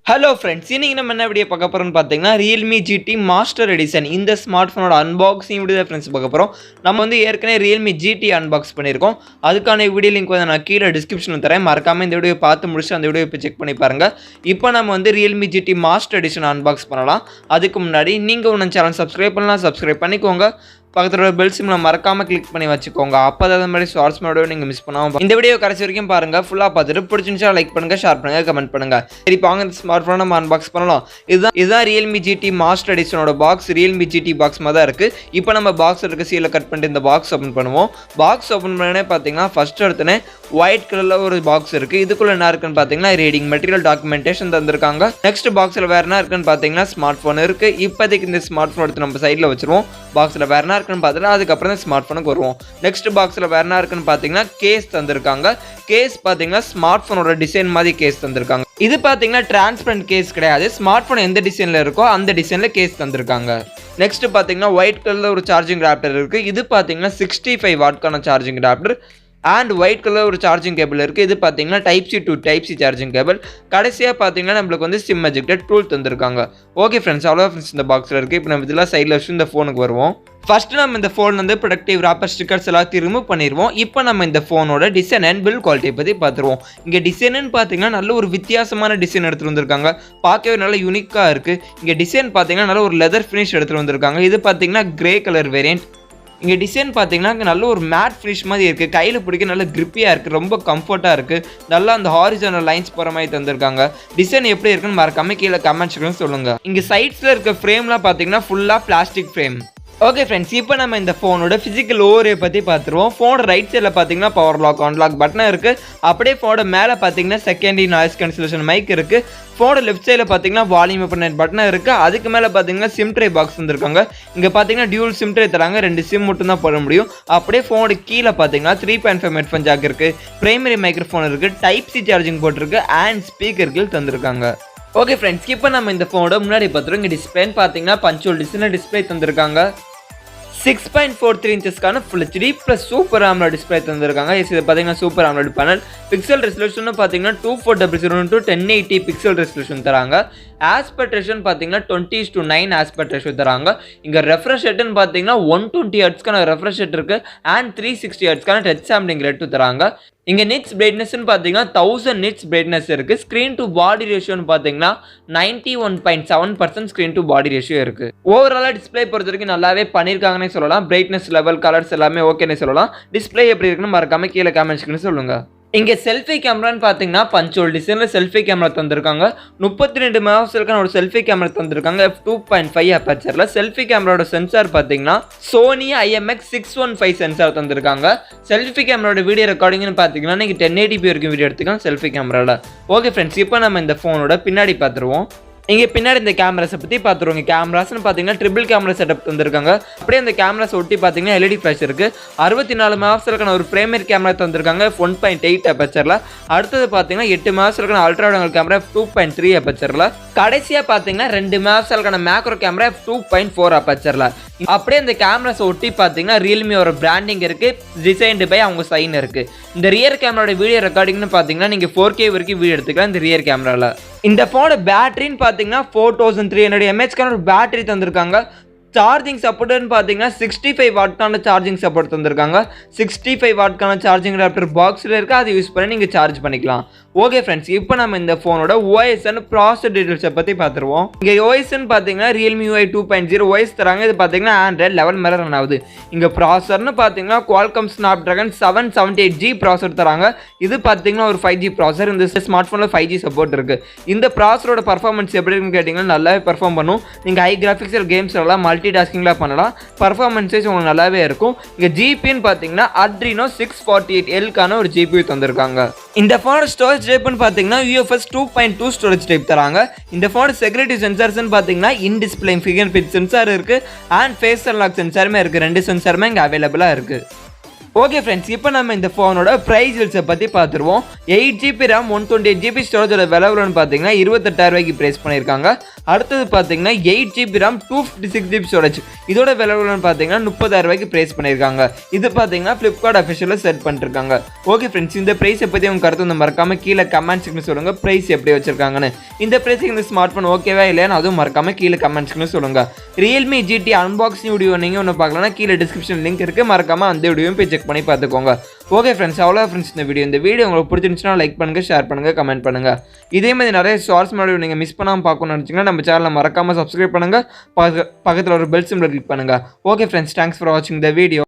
Hello friends, இன்னைக்கு நம்ம என்ன வீடியோ பார்க்க போகிறோம்னு பார்த்தீங்கன்னா Realme GT மாஸ்டர் எடிஷன் இந்த ஸ்மார்ட் ஃபோனோட அன்பாக்சிங் வீடியோ ஃப்ரெண்ட்ஸ் பார்க்க போகிறோம். நம்ம வந்து ஏற்கனவே Realme GT அன்பாக்ஸ் பண்ணியிருக்கோம். அதுக்கான வீடியோ லிங்க் வந்து நான் கீழே டிஸ்கிரிப்ஷனில் தரேன். மறக்காமல் இந்த வீடியோ பார்த்து முடிச்சு அந்த வீடியோ இப்போ செக் பண்ணி பாருங்கள். இப்போ நம்ம வந்து Realme GT master edition unbox பண்ணலாம். அதுக்கு முன்னாடி நீங்கள் உங்கள் சேனல் சப்ஸ்கிரைப் பண்ணலாம், சப்ஸ்கிரைப் பண்ணிக்கோங்க. பக்கத்தில் பெல் சிம்ல மறக்காம கிளிக் பண்ணி வச்சுக்கோங்க. அப்போ அந்த மாதிரி ஷார்ட்ஸ் வீடியோ நீங்கள் மிஸ் பண்ணாமல் இந்த வீடியோ கடைசி வரைக்கும் பாருங்க. ஃபுல்லாக பார்த்துட்டு பிடிச்சிருந்துச்சா லைக் பண்ணுங்க, ஷேர் பண்ணுங்க, கமெண்ட் பண்ணுங்க. சரி, வாங்க இந்த ஸ்மார்ட் ஃபோனை நம்ம அன்பாக்ஸ் பண்ணலாம். இதுதான் Realme GT மாஸ்டர் எடிஷனோட பாக்ஸ். Realme GT பாக்ஸ் மாதிரி தான் இருக்கு. இப்போ நம்ம பாக்ஸ் இருக்க சீலை கட் பண்ணிட்டு இந்த பாக்ஸ் ஓப்பன் பண்ணுவோம். பாக்ஸ் ஓப்பன் பண்ணே பார்த்தீங்கன்னா ஃபர்ஸ்ட் எடுத்துனே ஒயிட் கலர்ல ஒரு பாக்ஸ் இருக்கு. இதுக்குள்ள என்ன இருக்குன்னு பார்த்தீங்கன்னா ரீடிங் மெட்டீரியல் டாக்குமெண்டேஷன் தந்திருக்காங்க. நெக்ஸ்ட் பாக்ஸ்ல வேற என்ன இருக்குன்னு பார்த்தீங்கன்னா ஸ்மார்ட் ஃபோன் இருக்கு. இப்போதைக்கு இந்த ஸ்மார்ட் ஃபோன் எடுத்து நம்ம சைடில் வச்சிருவோம். பாக்ஸ்ல வேற என்ன இருக்குன்னு பார்த்தீங்கன்னா அதுக்கப்புறம் தான் ஸ்மார்ட் ஃபோனுக்கு வருவோம். நெக்ஸ்ட் பாக்ஸ்ல வேற என்ன இருக்குன்னு பார்த்தீங்கன்னா கேஸ் தந்திருக்காங்க. கேஸ் பார்த்தீங்கன்னா ஸ்மார்ட் ஃபோனோட டிசைன் மாதிரி கேஸ் தந்திருக்காங்க. இது பார்த்தீங்கன்னா டிரான்ஸ்பரண்ட் கேஸ் கிடையாது. ஸ்மார்ட் ஃபோன் எந்த டிசைன்ல இருக்கோ அந்த டிசைன்ல கேஸ் தந்திருக்காங்க. நெக்ஸ்ட் பார்த்தீங்கன்னா ஒயிட் கலர்ல ஒரு சார்ஜிங் அடாப்டர் இருக்கு. இது பார்த்தீங்கன்னா 65 வாட்க்கான charging adapter and white colour ஒரு சார்ஜிங் கேபிள் இருக்குது. இது பார்த்தீங்கன்னா type C to type C charging cable. கடைசியாக பார்த்தீங்கன்னா நம்மளுக்கு வந்து சிம் எஜெக்டட் டூல் தந்திருக்காங்க. ஓகே ஃப்ரெண்ட்ஸ், அவ்வளோ ஃப்ரெண்ட்ஸ் இந்த பாக்ஸில் இருக்குது. இப்போ நம்ம இதெல்லாம் சைடில் வச்சு இந்த ஃபோனுக்கு வருவோம். ஃபர்ஸ்ட் நம்ம இந்த ஃபோன் வந்து ப்ரொடக்டிவ் ராப்பர் ஸ்டிக்கர்ஸ் எல்லாத்தையும் ரிமூவ் பண்ணிடுவோம். இப்போ நம்ம இந்த ஃபோனோட டிசைன் அண்ட் பில்ட் குவாலிட்டியை பற்றி பார்த்துருவோம். இங்கே டிசைன்னு பார்த்தீங்கன்னா நல்ல ஒரு வித்தியாசமான டிசைன் எடுத்துகிட்டு வந்திருக்காங்க. பார்க்கவே நல்ல யூனிக்காக இருக்குது. இங்கே டிசைன் பார்த்தீங்கன்னா நல்ல ஒரு லெதர் ஃபினிஷ் எடுத்துகிட்டு வந்திருக்காங்க. இது பார்த்தீங்கன்னா கிரே கலர் வேரியன்ட். இங்கே டிசைன் பார்த்தீங்கன்னா நல்ல ஒரு மேட் ஃபினிஷ் மாதிரி இருக்குது. கையில் பிடிக்க நல்ல கிரிப்பியாக இருக்குது, ரொம்ப கம்ஃபர்ட்டாக இருக்குது. நல்லா அந்த ஹாரிசானல் லைன்ஸ் போகிற மாதிரி தந்திருக்காங்க. டிசைன் எப்படி இருக்குன்னு மறக்காம கீழே கமெண்ட் செக்ஷன் சொல்லுங்கள். இங்கே சைட்ஸில் இருக்க ஃப்ரேம்லாம் பார்த்தீங்கன்னா ஃபுல்லாக பிளாஸ்டிக் ஃப்ரேம். ஓகே ஃப்ரெண்ட்ஸ், இப்போ நம்ம இந்த ஃபோனோட ஃபிசிக்கல் ஓவரே பற்றி பார்த்துருவோம். ஃபோனோட ரைட் சைடில் பார்த்தீங்கன்னா பவர் லாக் அன்லாக் பட்டன் இருக்குது. அப்படியே ஃபோனோட மேலே பார்த்தீங்கன்னா செகண்டரி நாய்ஸ் கேன்சலேஷன் மைக் இருக்குது. ஃபோனோட லெஃப்ட் சைடில் பார்த்தீங்கன்னா வால்யூம் அப் அண்ட் பட்டன் இருக்குது. அதுக்கு மேலே பார்த்தீங்கன்னா சிம் ட்ரே பாக்ஸ் வந்துருக்காங்க. இங்கே பார்த்தீங்கன்னா டியூல் சிம் ட்ரே தராங்க. 2 சிம் மட்டும் தான் போட முடியும். அப்படியே ஃபோனோட கீழே பார்த்தீங்கன்னா 3.5 ஹெட்ஃபோன் ஜாக் இருக்குது. பிரைமரி மைக்ரோஃபோன் இருக்குது. டைப் சி சார்ஜிங் போட்டிருக்கு அண்ட் ஸ்பீக்கர்கள் தந்திருக்காங்க. ஓகே ஃப்ரெண்ட்ஸ், இப்போ நம்ம இந்த ஃபோனோட முன்னாடி பார்த்துருவோம். இங்கே டிஸ்பிளேன்னு பார்த்தீங்கன்னா பஞ்சுவல் டிஸ்பிளே தந்திருக்காங்க. 6.43 இன்ச்சஸ்க்கான full HD plus super AMOLED display தந்திருக்காங்க. இது பார்த்தீங்கன்னா super AMOLED panel. Pixel resolution பார்த்தீங்கன்னா 2400 × 1080 பிக்சல் ரெசல்யூஷன் தராங்க. ஆஸ்பெக்ட் ரேஷியோ பார்த்தீங்கன்னா 20:9 ஆஸ்பெக்ட் ரேஷியோ தராங்க. இங்கே ரெஃப்ரெஷ் ரேட்னு பார்த்தீங்கன்னா 120 ஹெர்ட்ஸ்க்கான ரெஃப்ரெஷ் ரேட் இருக்குது அண்ட் 360 ஹெர்ட்ஸ்க்கான டச் சாம்பிளிங் ரேட்டு தராங்க. இங்கே நிட்ஸ் பிரைட்னஸ்ன்னு பார்த்தீங்கன்னா 1000 நிட்ஸ் பிரைட்னஸ் இருக்குது. ஸ்க்ரீன் டு பாடி ரேஷியோன்னு பார்த்தீங்கன்னா 91.7% ஸ்க்ரீன் டு பாடி ரேஷியோ இருக்குது. ஓவராலாக டிஸ்பிளே பொறுத்த வரைக்கும் நல்லாவே பண்ணியிருக்காங்கன்னே சொல்லலாம். பிரைட்னஸ் லெவல், கலர்ஸ் எல்லாமே ஓகேன்னு சொல்லலாம். டிஸ்பிளே எப்படி இருக்குன்னு மறக்காம கீழே கமெண்ட்ஸ்க்குன்னு சொல்லுங்கள். இங்கே செல்ஃபி கேமரான்னு பார்த்தீங்கன்னா பஞ்சோல் டிசைனில் செல்ஃபி கேமரா தந்திருக்காங்க. 32 மெகாபிக்சலுக்கான ஒரு செல்ஃபி கேமரா தந்திருக்காங்க. f2.5 அப்பேச்சரில். செல்ஃபி கேமராவோட சென்சார் பார்த்தீங்கன்னா சோனி IMX615 சென்சார் தந்திருக்காங்க. செல்ஃபி கேமராவோட வீடியோ ரெக்கார்டிங்னு பார்த்தீங்கன்னா நீங்கள் 1080p வரைக்கும் வீடியோ எடுத்துக்கலாம் செல்ஃபி கேமராவில். ஓகே ஃப்ரெண்ட்ஸ், இப்போ நம்ம இந்த ஃபோனோட பின்னாடி பார்த்துருவோம். இங்கே பின்னாடி இந்த கேமராஸை பற்றி பார்த்துருவோங்க. கேமராஸ்னு பார்த்தீங்கன்னா ட்ரிபிள் கேமரா செட்டப் தந்திருக்காங்க. அப்படியே அந்த கேமராஸ் ஒட்டி பார்த்தீங்கன்னா LED ஃப்ளாஷ் இருக்குது. 64 மெகாபிக்சலுக்கான ஒரு பிரைமரி கேமரா தந்திருக்காங்க 1.8 அப்பேச்சரில். அடுத்தது பார்த்தீங்கன்னா 8 மெகாபிக்சலுக்கான அல்ட்ரா வைட் ஆங்கிள் கேமரா 2.3 அப்பேச்சரில். கடைசியாக பார்த்தீங்கன்னா 2 மெகாபிக்சலுக்கான மேக்ரோ கேமரா 2.4 அப்பேச்சரில். அப்படியே இந்த கேமராஸ் ஒட்டி பார்த்தீங்கன்னா ரியல்மியோட பிராண்டிங் இருக்குது. டிசைன்டு பை அவங்க சைன் இருக்குது. இந்த ரியர் கேமராவோட வீடியோ ரெக்கார்டிங்னு பார்த்தீங்கன்னா நீங்கள் 4K வரைக்கும் வீடியோ எடுத்துக்கலாம் இந்த ரியர் கேமராவில். இந்த ஃபோனோட பேட்டரின்னு பார்த்தீங்கன்னா 4300 mAhக்கான ஒரு பேட்டரி தந்திருக்காங்க. சார்ஜிங் சப்போர்ட்னு பார்த்தீங்கன்னா 65 வாட்க்கான சார்ஜிங் சப்போர்ட் தந்திருக்காங்க. 65 வாட்க்கான சார்ஜிங் அடாப்டர் பாக்ஸில் இருக்குது. அதை யூஸ் பண்ணி நீங்கள் சார்ஜ் பண்ணிக்கலாம். ஓகே ஃப்ரெண்ட்ஸ், இப்போ நம்ம இந்த ஃபோனோட OS அண்ட் ப்ராசஸர் டீடைல்ஸை பற்றி பார்த்துருவோம். இங்கே OSன்னு பார்த்தீங்கன்னா Realme UI 2.0 OS தராங்க. இது பார்த்தீங்கன்னா Android 11 மேலே ரன் ஆகுது. இங்கே ப்ராசஸர்னு பார்த்தீங்கன்னா Qualcomm Snapdragon 778G ப்ராசஸர் தராங்க. இது பார்த்தீங்கன்னா ஒரு 5G ப்ராசஸர். இந்த ஸ்மார்ட் ஃபோனில் 5G சப்போர்ட் இருக்குது. இந்த ப்ராசஸரோட பர்ஃபார்மன்ஸ் எப்படி இருக்குன்னு கேட்டிங்கன்னா நல்லாவே பர்ஃபார்ம் பண்ணும். நீங்கள் ஹை கிராஃபிக்ஸல் கேம்ஸ் எல்லாம் மல்டி டாஸ்கிங்லாம் பண்ணலாம். பர்ஃபார்மன்ஸேஸ் உங்களுக்கு நல்லாவே இருக்கும். இங்கே ஜிபின்னு பார்த்தீங்கன்னா Adreno 648Lக்கான ஒரு GPU தந்திருக்காங்க. இந்த ஃபோனோட ஸ்டோரேஜ் டைப்னு பார்த்தீங்கன்னா UFS 2.2 ஸ்டோரேஜ் டைப் தராங்க. இந்த ஃபோனோட செக்யூரிட்டி சென்சார்ஸ்னு பார்த்தீங்கன்னா in display finger print sensor இருக்குது அண்ட் ஃபேஸ் அன்லாக் சென்சாருமே இருக்குது. 2 சென்சாருமே இங்கே அவைலபிளாக இருக்குது. ஓகே ஃப்ரெண்ட்ஸ், இப்போ நம்ம இந்த ஃபோனோட ப்ரைஸ் டீல்ஸை பற்றி பார்த்துருவோம். 8GB RAM 128GB ஸ்டோரேஜோட விலை பார்த்தீங்கன்னா 28,000 ரூபாய்க்கு ப்ரைஸ் பண்ணியிருக்காங்க. அடுத்தது பார்த்தீங்கன்னா 8GB RAM 256GB ஸ்டோரேஜ். இதோட விலைன்னு பார்த்தீங்கன்னா 30,000 ரூபாய்க்கு ப்ரைஸ் பண்ணியிருக்காங்க. இது பார்த்தீங்கன்னா ஃப்ளிப்கார்ட் அஃபிஷியலில் செட் பண்ணிருக்காங்க. ஓகே ஃப்ரெண்ட்ஸ், இந்த ப்ரைஸை பற்றி உங்கள் கருத்து வந்து மறக்காம கீழே கமெண்ட் செக்ஷன் சொல்லுங்கள். ப்ரைஸ் எப்படி வச்சிருக்காங்கன்னு. இந்த ப்ரைஸுக்கு இந்த ஸ்மார்ட் ஃபோன் ஓகேவா இல்லையான்னு அதுவும் மறக்காம கீழே கமெண்ட் செக்ஷன் சொல்லுங்கள். Realme GT அன்பாக்சிங் வீடியோ நீங்கள் ஒன்று பார்க்கலன்னா கீழே டிஸ்கிரிப்ஷன் லிங்க் இருக்குது, மறக்காம அந்த வீடியோவும் போய் செக் பண்ணி பார்த்துக்கோங்க. ஓகே ஃப்ரெண்ட்ஸ், அவ்வளோ ஃப்ரெண்ட்ஸ் இந்த வீடியோ உங்களுக்கு பிடிச்சிருந்துச்சுன்னா லைக் பண்ணுங்கள், ஷேர் பண்ணுங்கள், கமெண்ட் பண்ணுங்கள். இதே மாதிரி நிறைய ஷார்ட்ஸ் வீடியோ நீங்கள் மிஸ் பண்ணாமல் பார்க்கணும்னு நினச்சிங்கன்னா நம்ம சேனலை மறக்காமல் சப்ஸ்கிரைப் பண்ணுங்கள், பக்கத்தில் ஒரு பெல் சிம்பிளை கிளிக் பண்ணுங்கள். ஓகே ஃப்ரெண்ட்ஸ், தேங்க்ஸ் ஃபார் வாட்சிங் த வீடியோ.